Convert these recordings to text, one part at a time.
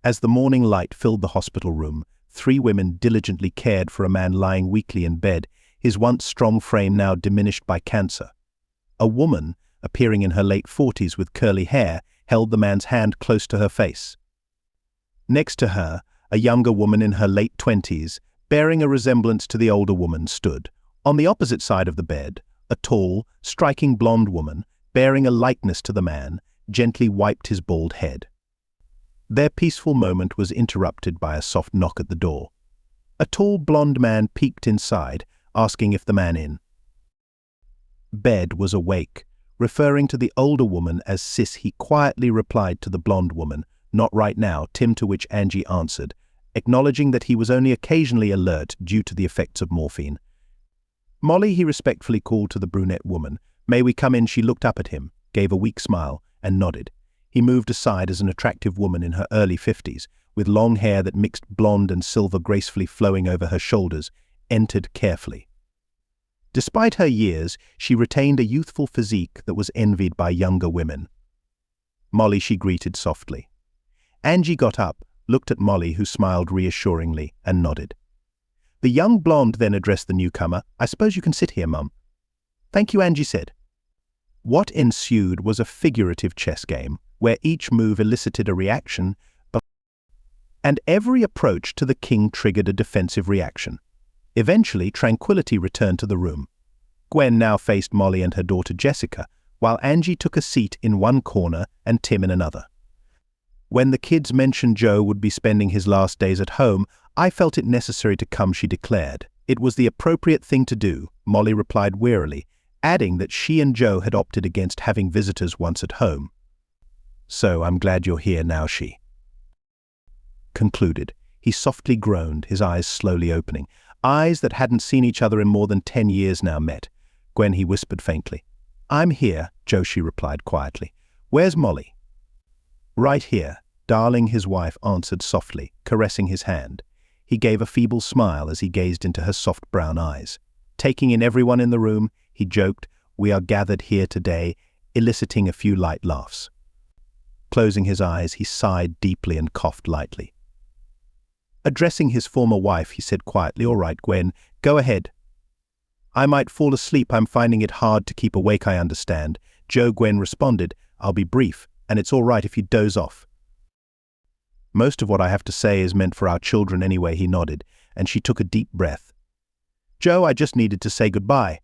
As the morning light filled the hospital room, three women diligently cared for a man lying weakly in bed, his once strong frame now diminished by cancer. A woman, appearing in her late 40s with curly hair, held the man's hand close to her face. Next to her, a younger woman in her late 20s, bearing a resemblance to the older woman, stood. On the opposite side of the bed, a tall, striking blonde woman, bearing a likeness to the man, gently wiped his bald head. Their peaceful moment was interrupted by a soft knock at the door. A tall blonde man peeked inside, asking if the man in bed was awake. Referring to the older woman as sis, he quietly replied to the blonde woman, "Not right now, Tim," to which Angie answered, acknowledging that he was only occasionally alert due to the effects of morphine. "Molly," he respectfully called to the brunette woman. "May we come in?" She looked up at him, gave a weak smile, and nodded. He moved aside as an attractive woman in her early 50s, with long hair that mixed blonde and silver gracefully flowing over her shoulders, entered carefully. Despite her years, she retained a youthful physique that was envied by younger women. "Molly," she greeted softly. Angie got up, looked at Molly, who smiled reassuringly, and nodded. The young blonde then addressed the newcomer. "I suppose you can sit here, Mum." "Thank you," Angie said. What ensued was a figurative chess game, where each move elicited a reaction, and every approach to the king triggered a defensive reaction. Eventually, tranquility returned to the room. Gwen now faced Molly and her daughter Jessica, while Angie took a seat in one corner and Tim in another. When the kids mentioned Joe would be spending his last days at home, "I felt it necessary to come," she declared. "It was the appropriate thing to do," Molly replied wearily, adding that she and Joe had opted against having visitors once at home. "So I'm glad you're here now," she concluded. He softly groaned, his eyes slowly opening. Eyes that hadn't seen each other in more than 10 years now met. "Gwen," he whispered faintly. "I'm here," Joe, she replied quietly. "Where's Molly?" "Right here, darling," his wife answered softly, caressing his hand. He gave a feeble smile as he gazed into her soft brown eyes. Taking in everyone in the room, he joked, "We are gathered here today," eliciting a few light laughs. Closing his eyes, he sighed deeply and coughed lightly. Addressing his former wife, he said quietly, "All right, Gwen, go ahead." "I might fall asleep. I'm finding it hard to keep awake, I understand." Joe, Gwen responded, "I'll be brief, and it's all right if you doze off." "Most of what I have to say is meant for our children anyway," he nodded, and she took a deep breath. "Joe, I just needed to say goodbye."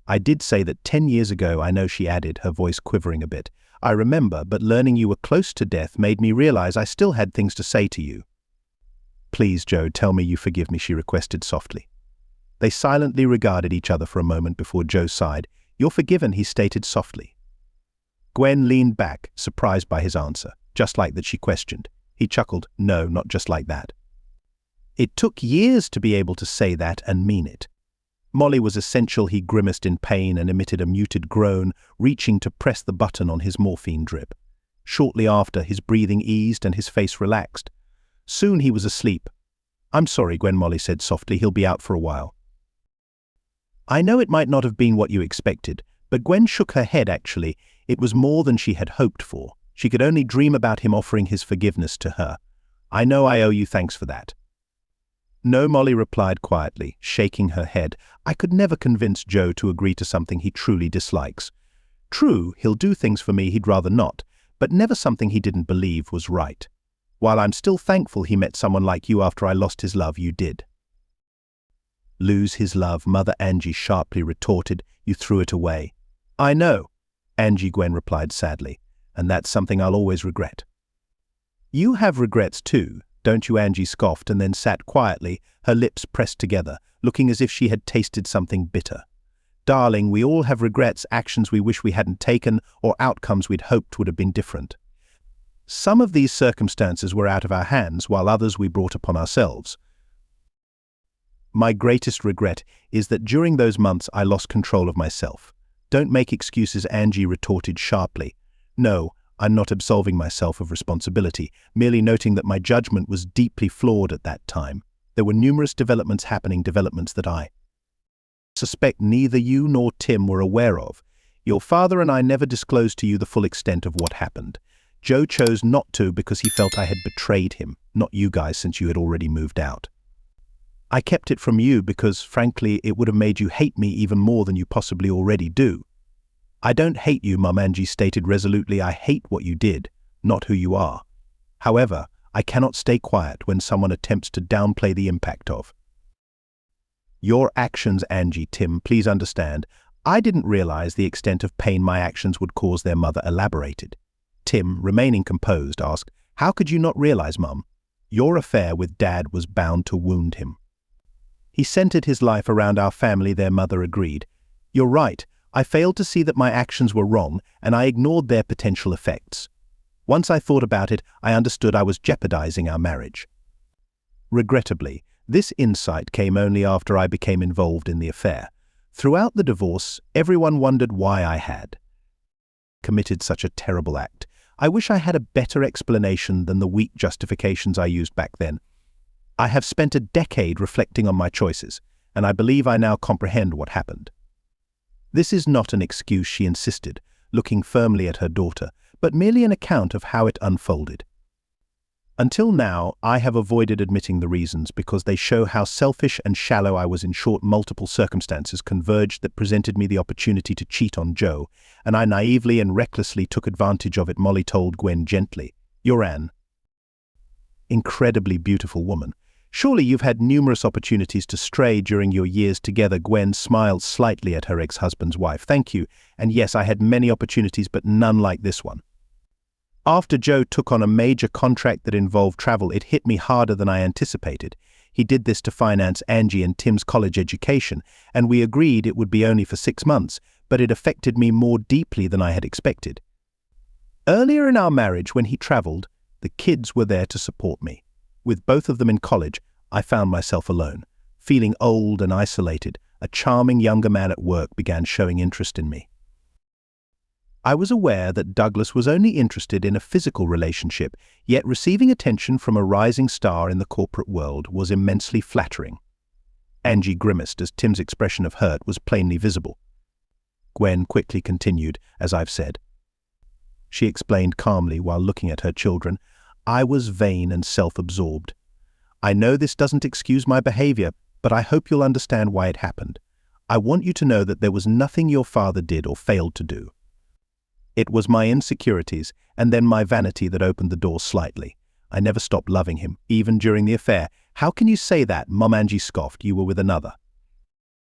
"I did say that 10 years ago, I know," she added, her voice quivering a bit. "I remember, but learning you were close to death made me realize I still had things to say to you." "Please, Joe, tell me you forgive me," she requested softly. They silently regarded each other for a moment before Joe sighed. "You're forgiven," he stated softly. Gwen leaned back, surprised by his answer, just like that she questioned. He chuckled, "No, not just like that." "It took years to be able to say that and mean it." Molly was essential. He grimaced in pain and emitted a muted groan, reaching to press the button on his morphine drip. Shortly after, his breathing eased and his face relaxed. Soon he was asleep. "I'm sorry, Gwen," Molly said softly. "He'll be out for a while." "I know it might not have been what you expected," but Gwen shook her head. Actually, it was more than she had hoped for. She could only dream about him offering his forgiveness to her. "I know I owe you thanks for that." "No," Molly replied quietly, shaking her head. "I could never convince Joe to agree to something he truly dislikes. True, he'll do things for me he'd rather not, but never something he didn't believe was right. While I'm still thankful he met someone like you after I lost his love, you did." "Lose his love," Mother Angie sharply retorted. "You threw it away." "I know," Angie, Gwen replied sadly, "and that's something I'll always regret." "You have regrets too, don't you?" Angie scoffed and then sat quietly, her lips pressed together, looking as if she had tasted something bitter. "Darling, we all have regrets, actions we wish we hadn't taken, or outcomes we'd hoped would have been different. Some of these circumstances were out of our hands, while others we brought upon ourselves. My greatest regret is that during those months I lost control of myself." "Don't make excuses," Angie retorted sharply. "No, I'm not absolving myself of responsibility, merely noting that my judgment was deeply flawed at that time. There were numerous developments that I suspect neither you nor Tim were aware of. Your father and I never disclosed to you the full extent of what happened. Joe chose not to because he felt I had betrayed him, not you guys since you had already moved out. I kept it from you because, frankly, it would have made you hate me even more than you possibly already do. I don't hate you, Mum, Angie stated resolutely. I hate what you did, not who you are. However, I cannot stay quiet when someone attempts to downplay the impact of your actions, Angie. Tim, please understand, I didn't realize the extent of pain my actions would cause, their mother elaborated. Tim, remaining composed, asked, how could you not realize, Mum? Your affair with Dad was bound to wound him. He centered his life around our family, their mother agreed. You're right, I failed to see that my actions were wrong and I ignored their potential effects. Once I thought about it, I understood I was jeopardizing our marriage. Regrettably, this insight came only after I became involved in the affair. Throughout the divorce, everyone wondered why I had committed such a terrible act. I wish I had a better explanation than the weak justifications I used back then. I have spent a decade reflecting on my choices, and I believe I now comprehend what happened. This is not an excuse, she insisted, looking firmly at her daughter, but merely an account of how it unfolded. Until now, I have avoided admitting the reasons because they show how selfish and shallow I was. In short, multiple circumstances converged that presented me the opportunity to cheat on Joe, and I naively and recklessly took advantage of it, Molly told Gwen gently. You're an incredibly beautiful woman. Surely you've had numerous opportunities to stray during your years together. Gwen smiled slightly at her ex-husband's wife. Thank you, and yes, I had many opportunities, but none like this one. After Joe took on a major contract that involved travel, it hit me harder than I anticipated. He did this to finance Angie and Tim's college education, and we agreed it would be only for 6 months, but it affected me more deeply than I had expected. Earlier in our marriage, when he traveled, the kids were there to support me. With both of them in college, I found myself alone. Feeling old and isolated, a charming younger man at work began showing interest in me. I was aware that Douglas was only interested in a physical relationship, yet receiving attention from a rising star in the corporate world was immensely flattering. Angie grimaced as Tim's expression of hurt was plainly visible. Gwen quickly continued, as I've said. She explained calmly while looking at her children, I was vain and self-absorbed. I know this doesn't excuse my behavior, but I hope you'll understand why it happened. I want you to know that there was nothing your father did or failed to do. It was my insecurities and then my vanity that opened the door slightly. I never stopped loving him, even during the affair. How can you say that? Mum, Angie scoffed. You were with another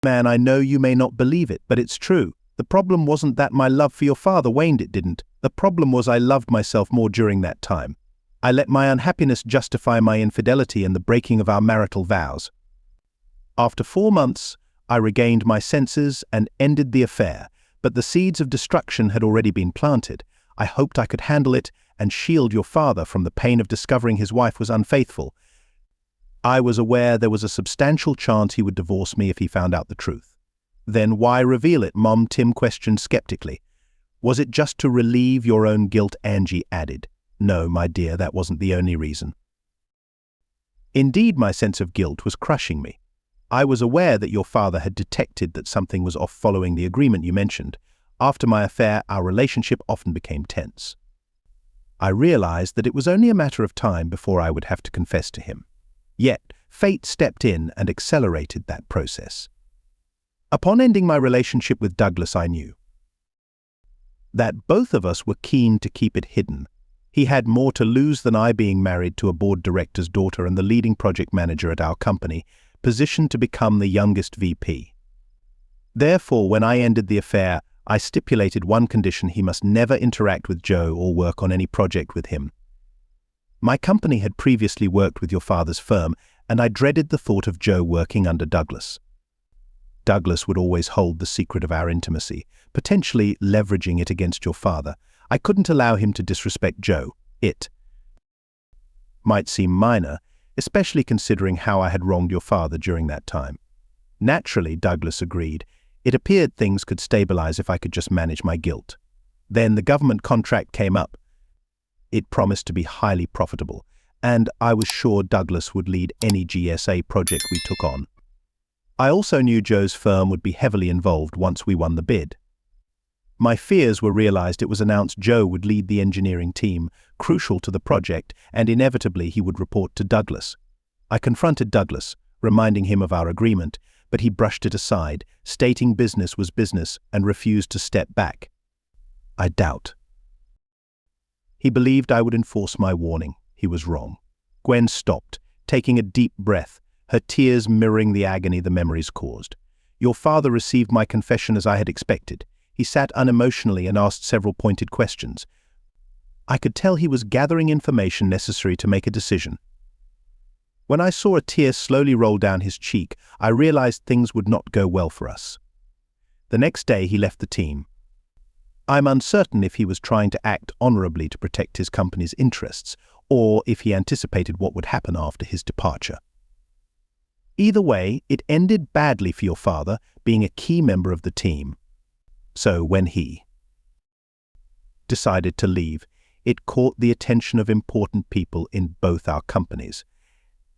man. I know you may not believe it, but it's true. The problem wasn't that my love for your father waned, it didn't. The problem was I loved myself more during that time. I let my unhappiness justify my infidelity and the breaking of our marital vows. After 4 months, I regained my senses and ended the affair, but the seeds of destruction had already been planted. I hoped I could handle it and shield your father from the pain of discovering his wife was unfaithful. I was aware there was a substantial chance he would divorce me if he found out the truth. Then why reveal it, Mom? Tim questioned skeptically. Was it just to relieve your own guilt? Angie added. No, my dear, that wasn't the only reason. Indeed, my sense of guilt was crushing me. I was aware that your father had detected that something was off following the agreement you mentioned. After my affair, our relationship often became tense. I realized that it was only a matter of time before I would have to confess to him. Yet, fate stepped in and accelerated that process. Upon ending my relationship with Douglas, I knew that both of us were keen to keep it hidden. He had more to lose than I, being married to a board director's daughter and the leading project manager at our company, positioned to become the youngest VP. Therefore, when I ended the affair, I stipulated one condition: he must never interact with Joe or work on any project with him. My company had previously worked with your father's firm, and I dreaded the thought of Joe working under Douglas. Douglas would always hold the secret of our intimacy, potentially leveraging it against your father. I couldn't allow him to disrespect Joe. It might seem minor, especially considering how I had wronged your father during that time. Naturally, Douglas agreed. It appeared things could stabilize if I could just manage my guilt. Then the government contract came up. It promised to be highly profitable, and I was sure Douglas would lead any GSA project we took on. I also knew Joe's firm would be heavily involved once we won the bid. My fears were realized. It was announced Joe would lead the engineering team, crucial to the project, and inevitably he would report to Douglas. I confronted Douglas, reminding him of our agreement, but he brushed it aside, stating business was business and refused to step back. I doubt. He believed I would enforce my warning. He was wrong. Gwen stopped, taking a deep breath, her tears mirroring the agony the memories caused. Your father received my confession as I had expected. He sat unemotionally and asked several pointed questions. I could tell he was gathering information necessary to make a decision. When I saw a tear slowly roll down his cheek, I realized things would not go well for us. The next day he left the team. I'm uncertain if he was trying to act honorably to protect his company's interests, or if he anticipated what would happen after his departure. Either way, it ended badly for your father, being a key member of the team. So when he decided to leave, it caught the attention of important people in both our companies.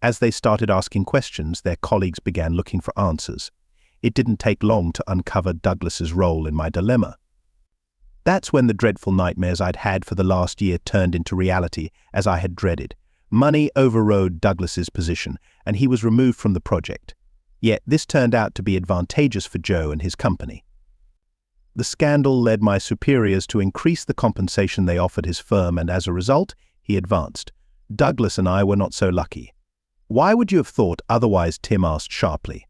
As they started asking questions, their colleagues began looking for answers. It didn't take long to uncover Douglas's role in my dilemma. That's when the dreadful nightmares I'd had for the last year turned into reality, as I had dreaded. Money overrode Douglas's position, and he was removed from the project. Yet this turned out to be advantageous for Joe and his company. The scandal led my superiors to increase the compensation they offered his firm, and as a result, he advanced. Douglas and I were not so lucky. Why would you have thought otherwise? Tim asked sharply.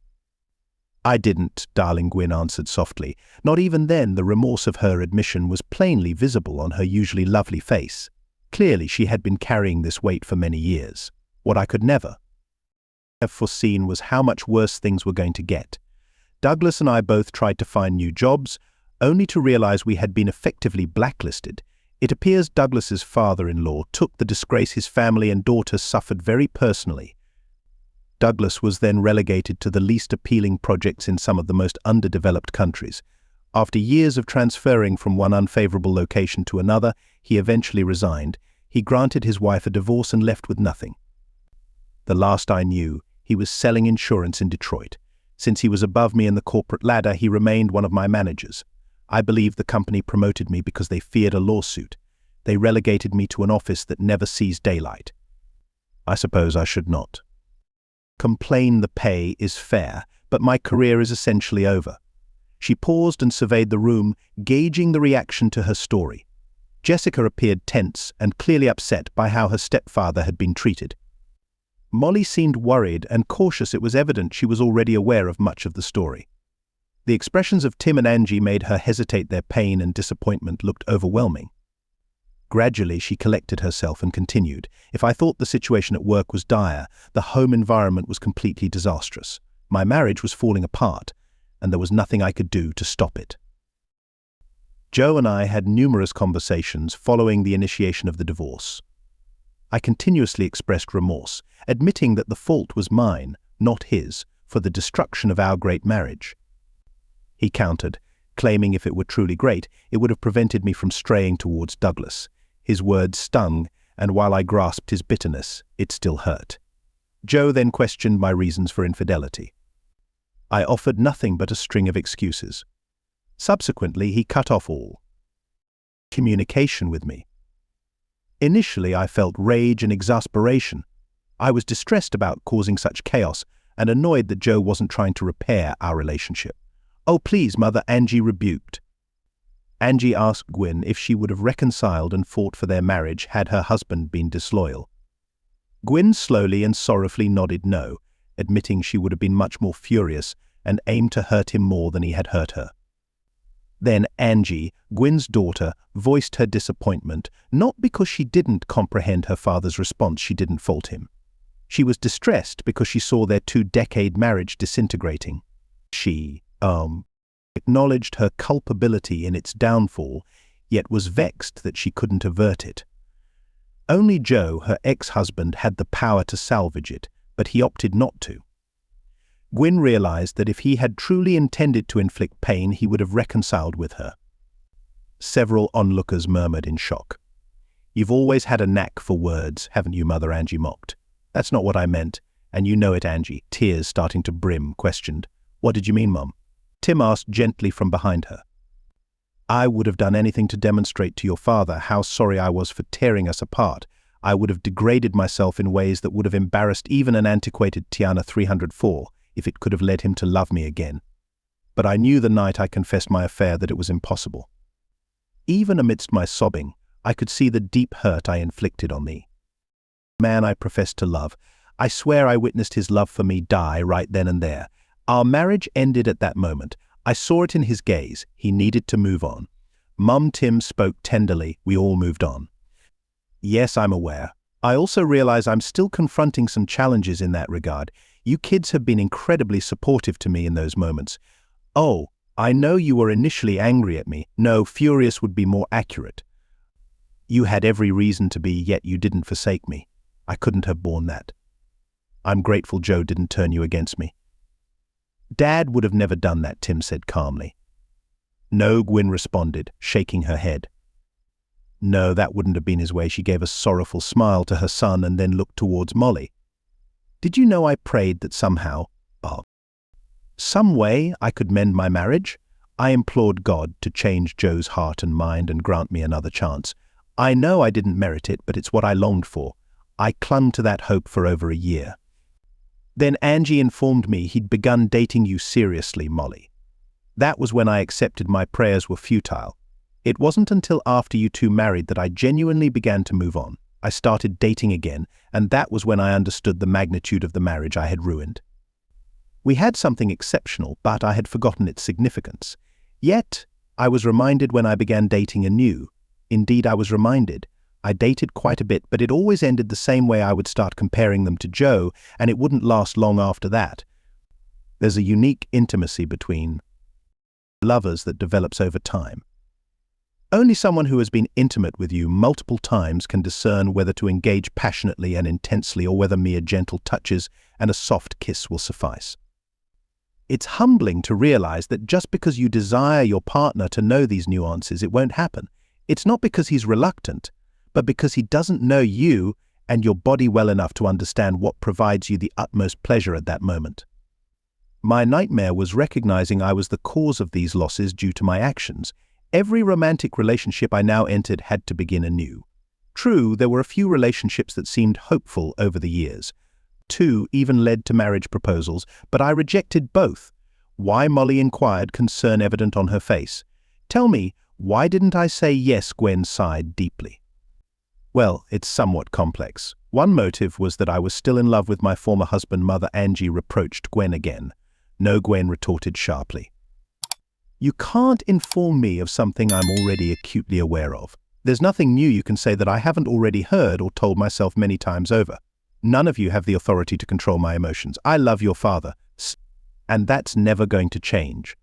I didn't, darling, Gwyn answered softly. Not even then. The remorse of her admission was plainly visible on her usually lovely face. Clearly she had been carrying this weight for many years. What I could never have foreseen was how much worse things were going to get. Douglas and I both tried to find new jobs, only to realize we had been effectively blacklisted. It appears Douglas's father-in-law took the disgrace his family and daughter suffered very personally. Douglas was then relegated to the least appealing projects in some of the most underdeveloped countries. After years of transferring from one unfavorable location to another, he eventually resigned. He granted his wife a divorce and left with nothing. The last I knew, he was selling insurance in Detroit. Since he was above me in the corporate ladder, he remained one of my managers. I believe the company promoted me because they feared a lawsuit. They relegated me to an office that never sees daylight. I suppose I should not complain. The pay is fair, but my career is essentially over. She paused and surveyed the room, gauging the reaction to her story. Jessica appeared tense and clearly upset by how her stepfather had been treated. Molly seemed worried and cautious. It was evident she was already aware of much of the story. The expressions of Tim and Angie made her hesitate. Their pain and disappointment looked overwhelming. Gradually, she collected herself and continued. If I thought the situation at work was dire, the home environment was completely disastrous. My marriage was falling apart, and there was nothing I could do to stop it. Joe and I had numerous conversations following the initiation of the divorce. I continuously expressed remorse, admitting that the fault was mine, not his, for the destruction of our great marriage. He countered, claiming if it were truly great, it would have prevented me from straying towards Douglas. His words stung, and while I grasped his bitterness, it still hurt. Joe then questioned my reasons for infidelity. I offered nothing but a string of excuses. Subsequently, he cut off all communication with me. Initially, I felt rage and exasperation. I was distressed about causing such chaos and annoyed that Joe wasn't trying to repair our relationship. "Oh, please, Mother," Angie rebuked. Angie asked Gwyn if she would have reconciled and fought for their marriage had her husband been disloyal. Gwyn slowly and sorrowfully nodded no, admitting she would have been much more furious and aimed to hurt him more than he had hurt her. Then Angie, Gwyn's daughter, voiced her disappointment, not because she didn't comprehend her father's response. She didn't fault him. She was distressed because she saw their 2-decade marriage disintegrating. She acknowledged her culpability in its downfall, yet was vexed that she couldn't avert it. Only Joe, her ex-husband, had the power to salvage it, but he opted not to. Gwyn realized that if he had truly intended to inflict pain, he would have reconciled with her. Several onlookers murmured in shock. "You've always had a knack for words, haven't you, Mother?" Angie mocked. "That's not what I meant, and you know it." Angie, tears starting to brim, questioned. "What did you mean, Mom?" Tim asked gently from behind her. I would have done anything to demonstrate to your father how sorry I was for tearing us apart. I would have degraded myself in ways that would have embarrassed even an antiquated Tiana 304 if it could have led him to love me again. But I knew the night I confessed my affair that it was impossible. Even amidst my sobbing, I could see the deep hurt I inflicted on the man I professed to love. I swear I witnessed his love for me die right then and there. Our marriage ended at that moment. I saw it in his gaze. He needed to move on. Mum Tim spoke tenderly. We all moved on. Yes, I'm aware. I also realize I'm still confronting some challenges in that regard. You kids have been incredibly supportive to me in those moments. Oh, I know you were initially angry at me. No, furious would be more accurate. You had every reason to be, yet you didn't forsake me. I couldn't have borne that. I'm grateful Joe didn't turn you against me. Dad would have never done that, Tim said calmly. No, Gwen responded, shaking her head. No, that wouldn't have been his way. She gave a sorrowful smile to her son and then looked towards Molly. Did you know I prayed that somehow, some way I could mend my marriage? I implored God to change Joe's heart and mind and grant me another chance. I know I didn't merit it, but it's what I longed for. I clung to that hope for over a year. Then Angie informed me he'd begun dating you seriously, Molly. That was when I accepted my prayers were futile. It wasn't until after you two married that I genuinely began to move on. I started dating again, and that was when I understood the magnitude of the marriage I had ruined. We had something exceptional, but I had forgotten its significance. Yet, I was reminded when I began dating anew. Indeed, I was reminded. I dated quite a bit, but it always ended the same way. I would start comparing them to Joe, and it wouldn't last long after that. There's a unique intimacy between lovers that develops over time. Only someone who has been intimate with you multiple times can discern whether to engage passionately and intensely or whether mere gentle touches and a soft kiss will suffice. It's humbling to realize that just because you desire your partner to know these nuances, it won't happen. It's not because he's reluctant, but because he doesn't know you and your body well enough to understand what provides you the utmost pleasure at that moment. My nightmare was recognizing I was the cause of these losses due to my actions. Every romantic relationship I now entered had to begin anew. True, there were a few relationships that seemed hopeful over the years. 2 even led to marriage proposals, but I rejected both. Why, Molly inquired, concern evident on her face. Tell me, why didn't I say yes? Gwen sighed deeply. Well, it's somewhat complex. One motive was that I was still in love with my former husband. Mother Angie reproached Gwen again. No, Gwen retorted sharply. You can't inform me of something I'm already acutely aware of. There's nothing new you can say that I haven't already heard or told myself many times over. None of you have the authority to control my emotions. I love your father, and that's never going to change.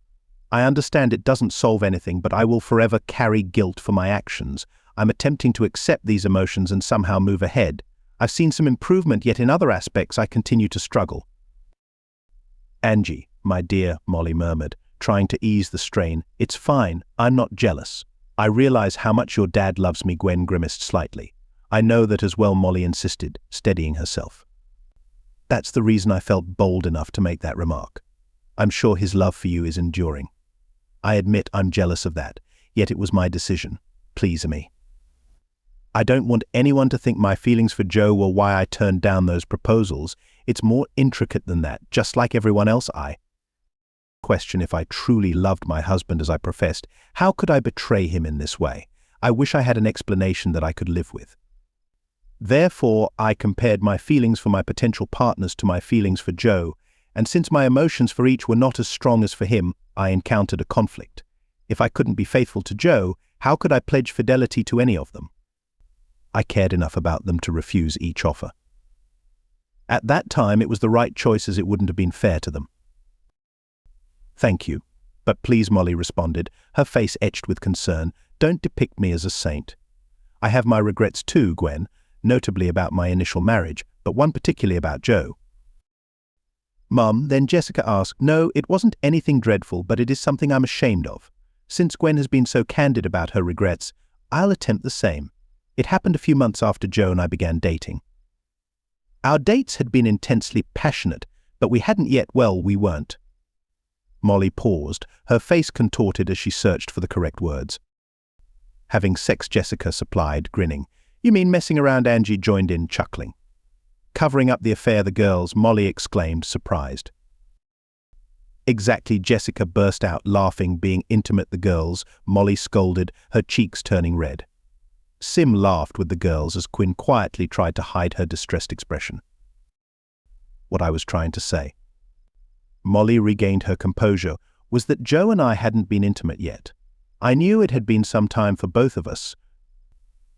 I understand it doesn't solve anything, but I will forever carry guilt for my actions. I'm attempting to accept these emotions and somehow move ahead. I've seen some improvement, yet in other aspects I continue to struggle. Angie, my dear, Molly murmured, trying to ease the strain. It's fine. I'm not jealous. I realize how much your dad loves me. Gwen grimaced slightly. I know that as well, Molly insisted, steadying herself. That's the reason I felt bold enough to make that remark. I'm sure his love for you is enduring. I admit I'm jealous of that, yet it was my decision. Please me. I don't want anyone to think my feelings for Joe were why I turned down those proposals. It's more intricate than that. Just like everyone else, I question if I truly loved my husband as I professed. How could I betray him in this way? I wish I had an explanation that I could live with. Therefore, I compared my feelings for my potential partners to my feelings for Joe, and since my emotions for each were not as strong as for him, I encountered a conflict. If I couldn't be faithful to Joe, how could I pledge fidelity to any of them? I cared enough about them to refuse each offer. At that time, it was the right choice, as it wouldn't have been fair to them. Thank you. But please, Molly responded, her face etched with concern, don't depict me as a saint. I have my regrets too, Gwen, notably about my initial marriage, but one particularly about Joe. Mum, then Jessica asked, no, it wasn't anything dreadful, but it is something I'm ashamed of. Since Gwen has been so candid about her regrets, I'll attempt the same. It happened a few months after Joe and I began dating. Our dates had been intensely passionate, but we weren't. Molly paused, her face contorted as she searched for the correct words. Having sex, Jessica supplied, grinning. You mean messing around? Angie joined in, chuckling. Covering up the affair, the girls, Molly exclaimed, surprised. Exactly, Jessica burst out, laughing. Being intimate, the girls, Molly scolded, her cheeks turning red. Sim laughed with the girls as Quinn quietly tried to hide her distressed expression. What I was trying to say. Molly regained her composure, was that Joe and I hadn't been intimate yet. I knew it had been some time for both of us,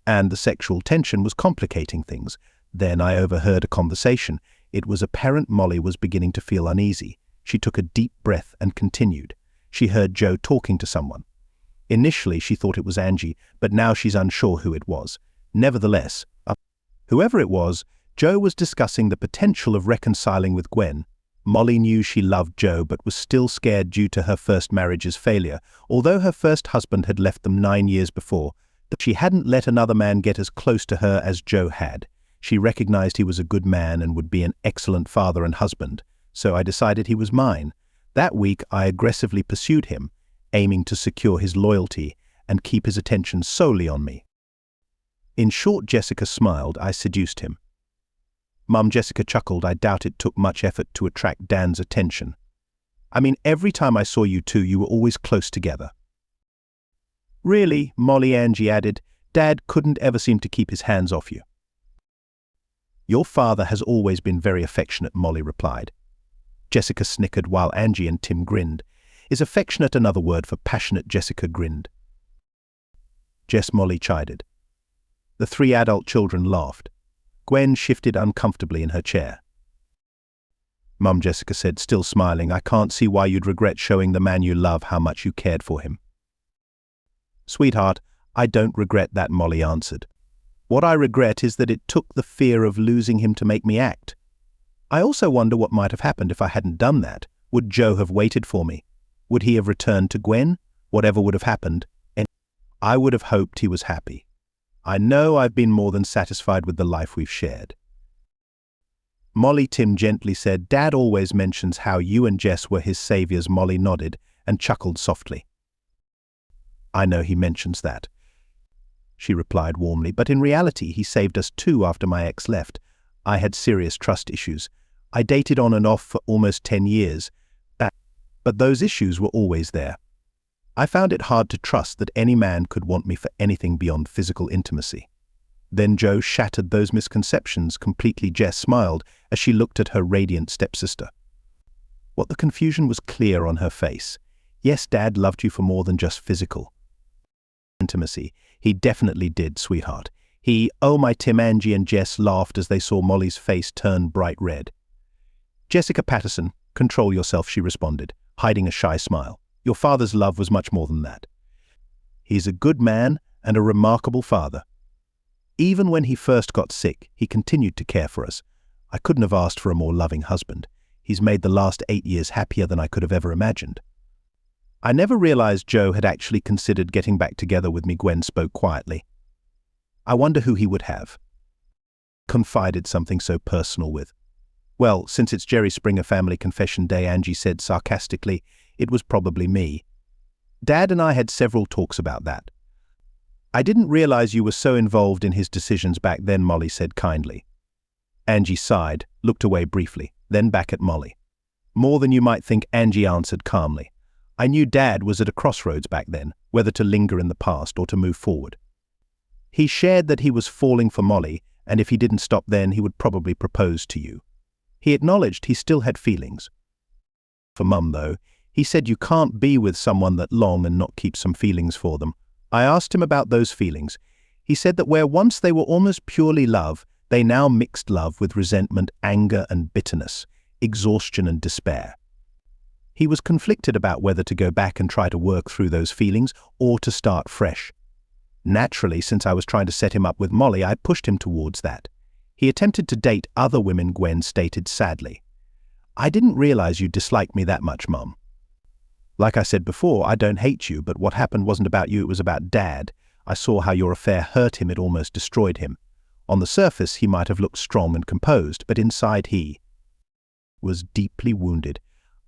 and the sexual tension was complicating things. Then I overheard a conversation. It was apparent Molly was beginning to feel uneasy. She took a deep breath and continued. She heard Joe talking to someone. Initially she thought it was Angie, but now she's unsure who it was. Nevertheless, whoever it was, Joe was discussing the potential of reconciling with Gwen. Molly knew she loved Joe but was still scared due to her first marriage's failure. Although her first husband had left them 9 years before, she hadn't let another man get as close to her as Joe had. She recognized he was a good man and would be an excellent father and husband, so I decided he was mine. That week I aggressively pursued him, aiming to secure his loyalty and keep his attention solely on me. In short, Jessica smiled, I seduced him. Mum, Jessica chuckled. I doubt it took much effort to attract Dan's attention. I mean, every time I saw you two, you were always close together. Really, Molly, Angie added. Dad couldn't ever seem to keep his hands off you. Your father has always been very affectionate, Molly replied. Jessica snickered while Angie and Tim grinned. Is affectionate another word for passionate? Jessica grinned. Jess, Molly chided. The 3 adult children laughed. Gwen shifted uncomfortably in her chair. Mum, Jessica said, still smiling, I can't see why you'd regret showing the man you love how much you cared for him. Sweetheart, I don't regret that, Molly answered. What I regret is that it took the fear of losing him to make me act. I also wonder what might have happened if I hadn't done that. Would Joe have waited for me? Would he have returned to Gwen? Whatever would have happened, and I would have hoped he was happy. I know I've been more than satisfied with the life we've shared. Molly, Tim gently said, Dad always mentions how you and Jess were his saviors. Molly nodded and chuckled softly. I know he mentions that, she replied warmly, but in reality he saved us too after my ex left. I had serious trust issues. I dated on and off for almost 10 years, but those issues were always there. I found it hard to trust that any man could want me for anything beyond physical intimacy. Then Joe shattered those misconceptions completely. Jess smiled as she looked at her radiant stepsister. What the confusion was clear on her face. Yes, Dad loved you for more than just physical intimacy. He definitely did, sweetheart. Oh my Tim, Angie and Jess laughed as they saw Molly's face turn bright red. Jessica Patterson, control yourself, she responded, hiding a shy smile. Your father's love was much more than that. He's a good man and a remarkable father. Even when he first got sick, he continued to care for us. I couldn't have asked for a more loving husband. He's made the last 8 years happier than I could have ever imagined. I never realized Joe had actually considered getting back together with me, Gwen spoke quietly. I wonder who he would have confided something so personal with. Well, since it's Jerry Springer Family Confession Day, Angie said sarcastically, it was probably me. Dad and I had several talks about that. I didn't realize you were so involved in his decisions back then, Molly said kindly. Angie sighed, looked away briefly, then back at Molly. More than you might think, Angie answered calmly. I knew Dad was at a crossroads back then, whether to linger in the past or to move forward. He shared that he was falling for Molly, and if he didn't stop then, he would probably propose to you. He acknowledged he still had feelings. For Mum, though, he said you can't be with someone that long and not keep some feelings for them. I asked him about those feelings. He said that where once they were almost purely love, they now mixed love with resentment, anger and bitterness, exhaustion and despair. He was conflicted about whether to go back and try to work through those feelings or to start fresh. Naturally, since I was trying to set him up with Molly, I pushed him towards that. He attempted to date other women, Gwen stated sadly. I didn't realize you disliked me that much, Mum. Like I said before, I don't hate you, but what happened wasn't about you, it was about Dad. I saw how your affair hurt him, it almost destroyed him. On the surface, he might have looked strong and composed, but inside he was deeply wounded.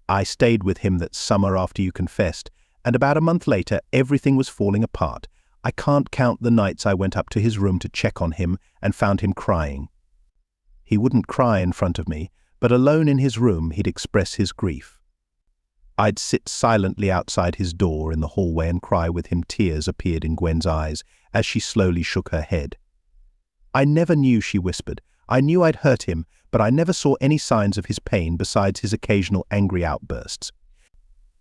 I stayed with him that summer after you confessed, and about a month later, everything was falling apart. I can't count the nights I went up to his room to check on him and found him crying. He wouldn't cry in front of me, but alone in his room he'd express his grief. I'd sit silently outside his door in the hallway and cry with him. Tears appeared in Gwen's eyes as she slowly shook her head. I never knew, she whispered. I knew I'd hurt him, but I never saw any signs of his pain besides his occasional angry outbursts.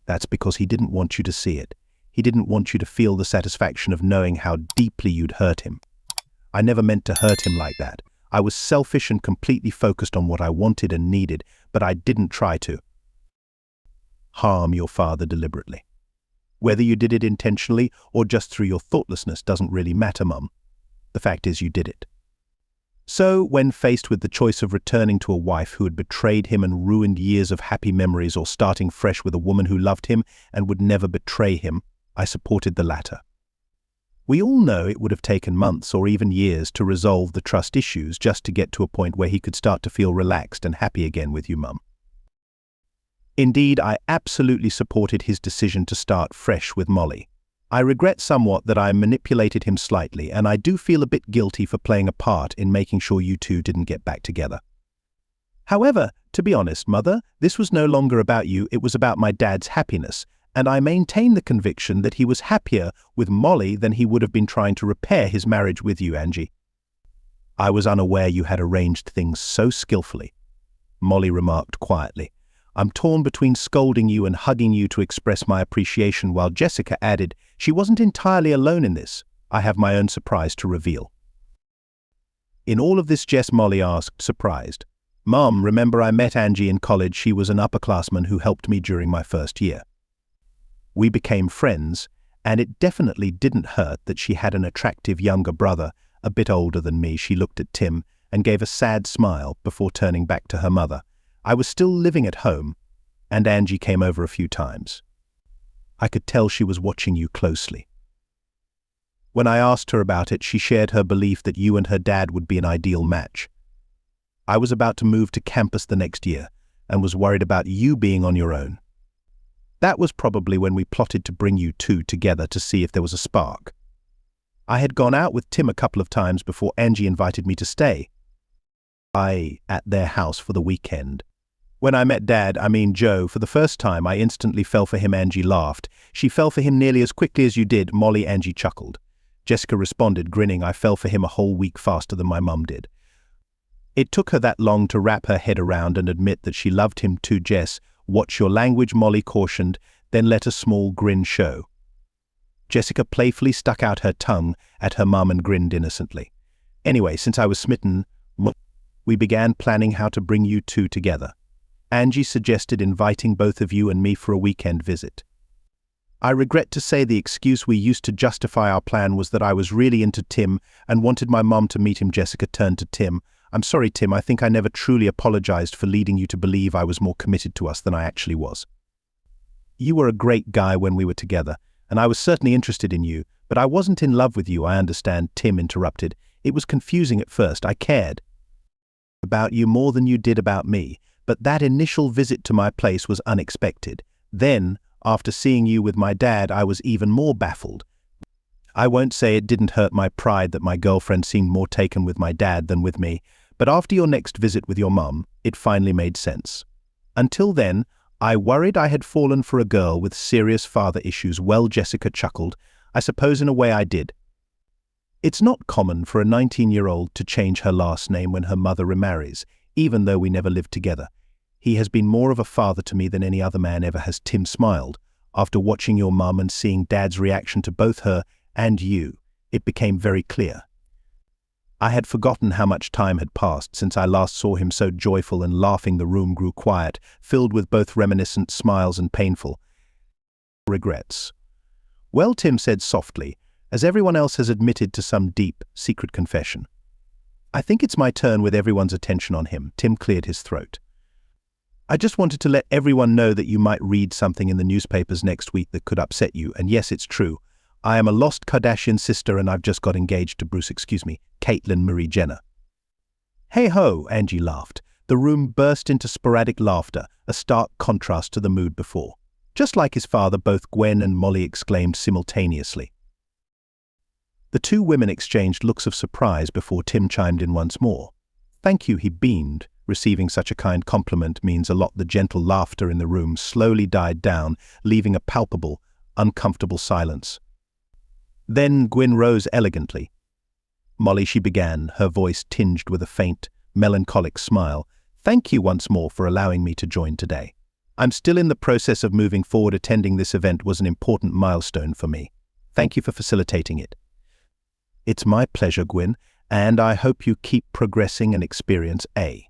That's because he didn't want you to see it. He didn't want you to feel the satisfaction of knowing how deeply you'd hurt him. I never meant to hurt him like that. I was selfish and completely focused on what I wanted and needed, but I didn't try to harm your father deliberately. Whether you did it intentionally or just through your thoughtlessness doesn't really matter, Mum. The fact is you did it. So, when faced with the choice of returning to a wife who had betrayed him and ruined years of happy memories, or starting fresh with a woman who loved him and would never betray him, I supported the latter. We all know it would have taken months or even years to resolve the trust issues just to get to a point where he could start to feel relaxed and happy again with you, Mum. Indeed, I absolutely supported his decision to start fresh with Molly. I regret somewhat that I manipulated him slightly, and I do feel a bit guilty for playing a part in making sure you two didn't get back together. However, to be honest, Mother, this was no longer about you, it was about my dad's happiness, and I maintain the conviction that he was happier with Molly than he would have been trying to repair his marriage with you, Angie. I was unaware you had arranged things so skillfully, Molly remarked quietly. I'm torn between scolding you and hugging you to express my appreciation, while Jessica added, she wasn't entirely alone in this. I have my own surprise to reveal. In all of this, Jess, Molly asked, surprised. Mom, remember I met Angie in college. She was an upperclassman who helped me during my first year. We became friends, and it definitely didn't hurt that she had an attractive younger brother, a bit older than me. She looked at Tim and gave a sad smile before turning back to her mother. I was still living at home, and Angie came over a few times. I could tell she was watching you closely. When I asked her about it, she shared her belief that you and her dad would be an ideal match. I was about to move to campus the next year, and was worried about you being on your own. That was probably when we plotted to bring you two together to see if there was a spark. I had gone out with Tim a couple of times before Angie invited me to stay. At their house for the weekend. When I met Joe, for the first time, I instantly fell for him. Angie laughed. She fell for him nearly as quickly as you did, Molly. Angie chuckled. Jessica responded, grinning. I fell for him a whole week faster than my mum did. It took her that long to wrap her head around and admit that she loved him too. Jess, watch your language, Molly cautioned, then let a small grin show. Jessica playfully stuck out her tongue at her mum and grinned innocently. Anyway, since I was smitten, we began planning how to bring you two together. Angie suggested inviting both of you and me for a weekend visit. I regret to say the excuse we used to justify our plan was that I was really into Tim and wanted my mom to meet him. Jessica turned to Tim. I'm sorry, Tim, I think I never truly apologized for leading you to believe I was more committed to us than I actually was. You were a great guy when we were together, and I was certainly interested in you, but I wasn't in love with you, I understand, Tim interrupted. It was confusing at first. I cared about you more than you did about me. But that initial visit to my place was unexpected. Then, after seeing you with my dad, I was even more baffled. I won't say it didn't hurt my pride that my girlfriend seemed more taken with my dad than with me, but after your next visit with your mum, it finally made sense. Until then, I worried I had fallen for a girl with serious father issues. Well, Jessica chuckled. I suppose in a way I did. It's not common for a 19-year-old to change her last name when her mother remarries, even though we never lived together. He has been more of a father to me than any other man ever has. Tim smiled. After watching your mum and seeing Dad's reaction to both her and you, it became very clear. I had forgotten how much time had passed since I last saw him so joyful and laughing. The room grew quiet, filled with both reminiscent smiles and painful regrets. Well, Tim said softly, as everyone else has admitted to some deep, secret confession. I think it's my turn with everyone's attention on him. Tim cleared his throat. I just wanted to let everyone know that you might read something in the newspapers next week that could upset you, and yes, it's true. I am a lost Kardashian sister and I've just got engaged to Caitlyn Marie Jenner. Hey ho, Angie laughed. The room burst into sporadic laughter, a stark contrast to the mood before. Just like his father, both Gwen and Molly exclaimed simultaneously. The two women exchanged looks of surprise before Tim chimed in once more. "Thank you," he beamed. Receiving such a kind compliment means a lot. The gentle laughter in the room slowly died down, leaving a palpable, uncomfortable silence. Then Gwyn rose elegantly. "Molly," she began, her voice tinged with a faint, melancholic smile, "thank you once more for allowing me to join today. I'm still in the process of moving forward. Attending this event was an important milestone for me. Thank you for facilitating it." "It's my pleasure, Gwyn, and I hope you keep progressing and experience a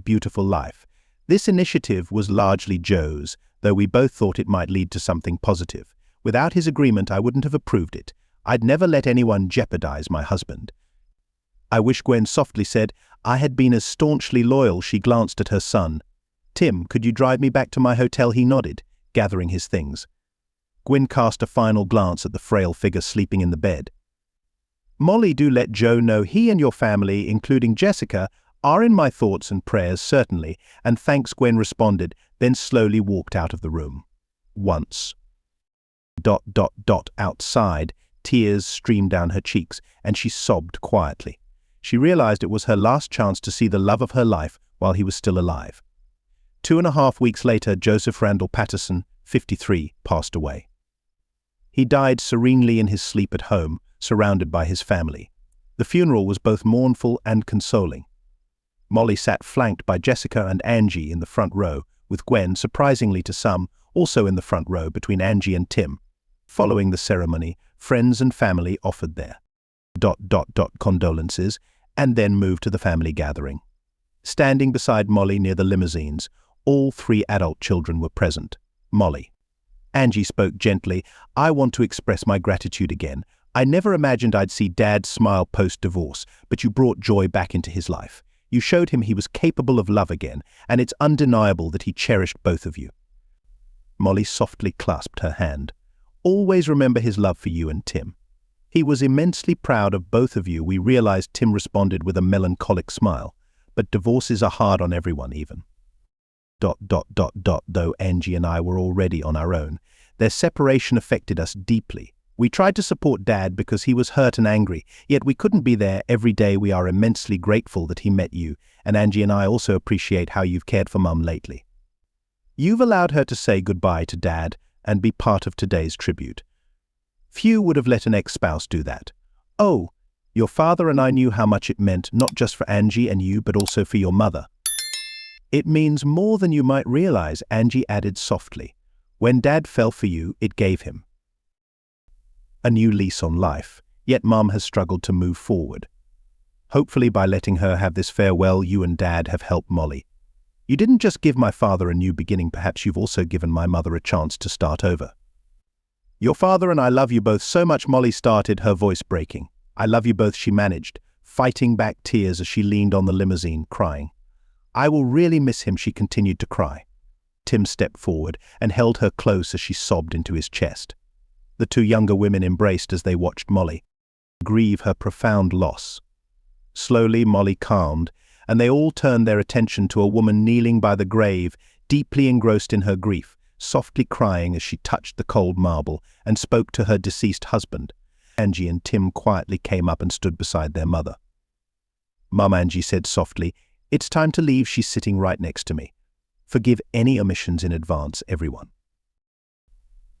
beautiful life." This initiative was largely Joe's, though we both thought it might lead to something positive. Without his agreement, I wouldn't have approved it. I'd never let anyone jeopardize my husband. "I wish," Gwen softly said, "I had been as staunchly loyal." She glanced at her son. "Tim, could you drive me back to my hotel?" He nodded, gathering his things. Gwyn cast a final glance at the frail figure sleeping in the bed. "Molly, do let Joe know he and your family, including Jessica, are in my thoughts and prayers, certainly, and thanks," Gwen responded, then slowly walked out of the room. Once. Outside, tears streamed down her cheeks, and she sobbed quietly. She realized it was her last chance to see the love of her life while he was still alive. 2.5 weeks later, Joseph Randall Patterson, 53, passed away. He died serenely in his sleep at home, surrounded by his family. The funeral was both mournful and consoling. Molly sat flanked by Jessica and Angie in the front row, with Gwen, surprisingly to some, also in the front row between Angie and Tim. Following the ceremony, friends and family offered their condolences and then moved to the family gathering. Standing beside Molly near the limousines, all 3 adult children were present. Molly. Angie spoke gently. "I want to express my gratitude again. I never imagined I'd see Dad smile post-divorce, but you brought joy back into his life. You showed him he was capable of love again, and it's undeniable that he cherished both of you." Molly softly clasped her hand. "Always remember his love for you and Tim. He was immensely proud of both of you." We realized Tim responded with a melancholic smile. "But divorces are hard on everyone, even." Though Angie and I were already on our own, their separation affected us deeply. We tried to support Dad because he was hurt and angry, yet we couldn't be there every day. We are immensely grateful that he met you, and Angie and I also appreciate how you've cared for Mum lately. You've allowed her to say goodbye to Dad and be part of today's tribute. Few would have let an ex-spouse do that. Oh, your father and I knew how much it meant, not just for Angie and you, but also for your mother. It means more than you might realize," Angie added softly. "When Dad fell for you, it gave him a new lease on life, yet Mum has struggled to move forward. Hopefully by letting her have this farewell, you and Dad have helped Molly. You didn't just give my father a new beginning, perhaps you've also given my mother a chance to start over. Your father and I love you both so much." Molly started, her voice breaking. "I love you both," she managed, fighting back tears as she leaned on the limousine, crying. "I will really miss him," she continued to cry. Tim stepped forward and held her close as she sobbed into his chest. The 2 younger women embraced as they watched Molly grieve her profound loss. Slowly, Molly calmed, and they all turned their attention to a woman kneeling by the grave, deeply engrossed in her grief, softly crying as she touched the cold marble and spoke to her deceased husband. Angie and Tim quietly came up and stood beside their mother. "Mum," Angie said softly, "it's time to leave." She's sitting right next to me. "Forgive any omissions in advance, everyone."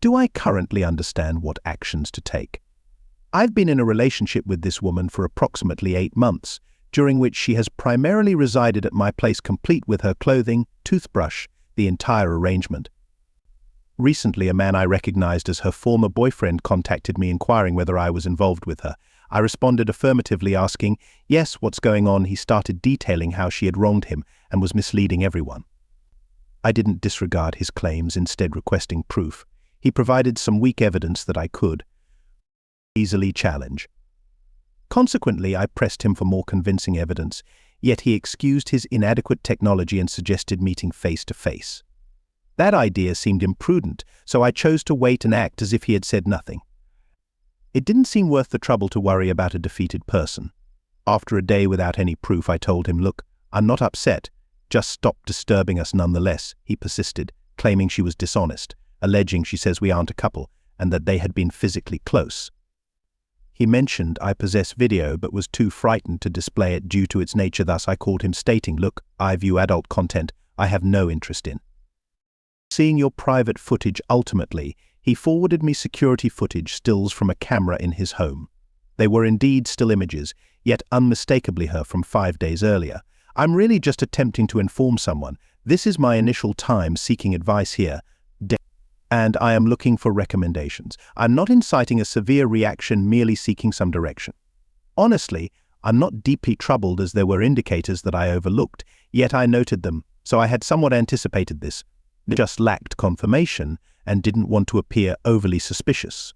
Do I currently understand what actions to take? I've been in a relationship with this woman for approximately 8 months, during which she has primarily resided at my place, complete with her clothing, toothbrush, the entire arrangement. Recently, a man I recognized as her former boyfriend contacted me inquiring whether I was involved with her. I responded affirmatively, asking, "Yes, what's going on?" He started detailing how she had wronged him and was misleading everyone. I didn't disregard his claims, instead requesting proof. He provided some weak evidence that I could easily challenge. Consequently, I pressed him for more convincing evidence, yet he excused his inadequate technology and suggested meeting face to face. That idea seemed imprudent, so I chose to wait and act as if he had said nothing. It didn't seem worth the trouble to worry about a defeated person. After a day without any proof, I told him, "Look, I'm not upset. Just stop disturbing us nonetheless." He persisted, claiming she was dishonest, alleging she says we aren't a couple and that they had been physically close. He mentioned I possess video but was too frightened to display it due to its nature, thus I called him, stating, "Look, I view adult content I have no interest in." Seeing your private footage, ultimately, he forwarded me security footage stills from a camera in his home. They were indeed still images, yet unmistakably her from 5 days earlier. I'm really just attempting to inform someone. This is my initial time seeking advice here, and I am looking for recommendations. I'm not inciting a severe reaction, merely seeking some direction. Honestly, I'm not deeply troubled, as there were indicators that I overlooked, yet I noted them, so I had somewhat anticipated this. It just lacked confirmation and didn't want to appear overly suspicious.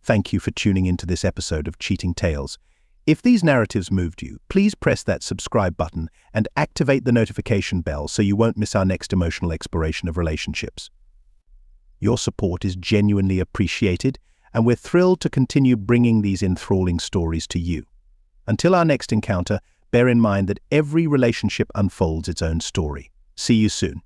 Thank you for tuning into this episode of Cheating Tales. If these narratives moved you, please press that subscribe button and activate the notification bell so you won't miss our next emotional exploration of relationships. Your support is genuinely appreciated, and we're thrilled to continue bringing these enthralling stories to you. Until our next encounter, bear in mind that every relationship unfolds its own story. See you soon.